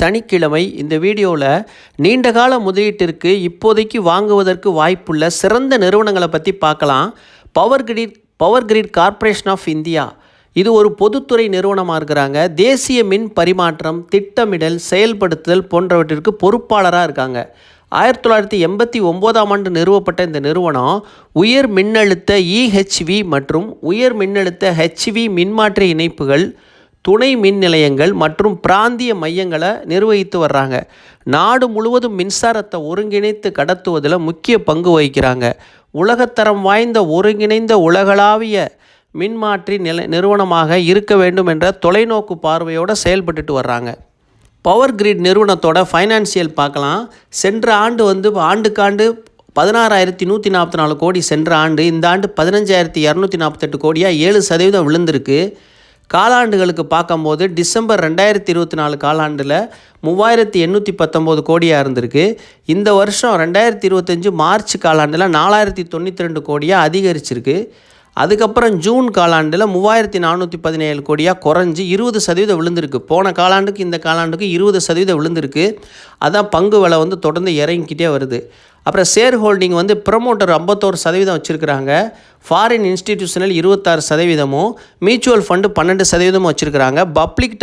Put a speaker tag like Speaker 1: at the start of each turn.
Speaker 1: சனிக்கிழமை இந்த வீடியோவில் நீண்டகால முதலீட்டிற்கு இப்போதைக்கு வாங்குவதற்கு வாய்ப்புள்ள சிறந்த நிறுவனங்களை பற்றி பார்க்கலாம். Power grid corporation of India இது ஒரு பொதுத்துறை நிறுவனமாக இருக்கிறாங்க. தேசிய மின் பரிமாற்றம், திட்டமிடல், செயல்படுத்துதல் போன்றவற்றிற்கு பொறுப்பாளராக இருக்காங்க. 1989ஆம் ஆண்டு நிறுவப்பட்ட இந்த நிறுவனம் உயர் மின்னழுத்த EHV மற்றும் உயர் மின்னழுத்த HV மின்மாற்றி இணைப்புகள், துணை மின் நிலையங்கள் மற்றும் பிராந்திய மையங்களை நிர்வகித்து வர்றாங்க. நாடு முழுவதும் மின்சாரத்தை ஒருங்கிணைத்து கடத்துவதில் முக்கிய பங்கு வகிக்கிறாங்க. உலகத்தரம் வாய்ந்த ஒருங்கிணைந்த உலகளாவிய மின்மாற்றி நிறுவனமாக இருக்க வேண்டும் என்ற தொலைநோக்கு பார்வையோடு செயல்பட்டுட்டு வர்றாங்க. பவர் கிரிட் நிறுவனத்தோட ஃபைனான்சியல் பார்க்கலாம். சென்ற ஆண்டு ஆண்டுக்காண்டு 16,144 கோடி சென்ற ஆண்டு. இந்த ஆண்டு 15,248 கோடியாக 7% விழுந்திருக்கு. காலாண்டுகளுக்கு பார்க்கும்போது டிசம்பர் 2024 காலாண்டில் 3,819 கோடியாக இருந்திருக்கு. இந்த வருஷம் 2025 மார்ச் காலாண்டில் 4,092 கோடியாக அதிகரிச்சிருக்கு. அதுக்கப்புறம் ஜூன் காலாண்டில் 3,417 கோடியாக குறைஞ்சி 20% விழுந்திருக்கு. போன காலாண்டுக்கு இந்த காலாண்டுக்கு 20% விழுந்திருக்கு. அதான் பங்கு விலை தொடர்ந்து இறங்கிக்கிட்டே வருது. அப்புறம் ஷேர் ஹோல்டிங் ப்ரமோட்டர் 51% வச்சுருக்கிறாங்க. ஃபாரின் இன்ஸ்டிடியூஷனல் 26%, மியூச்சுவல் ஃபண்டு 12% வச்சுருக்கிறாங்க. பப்ளிக்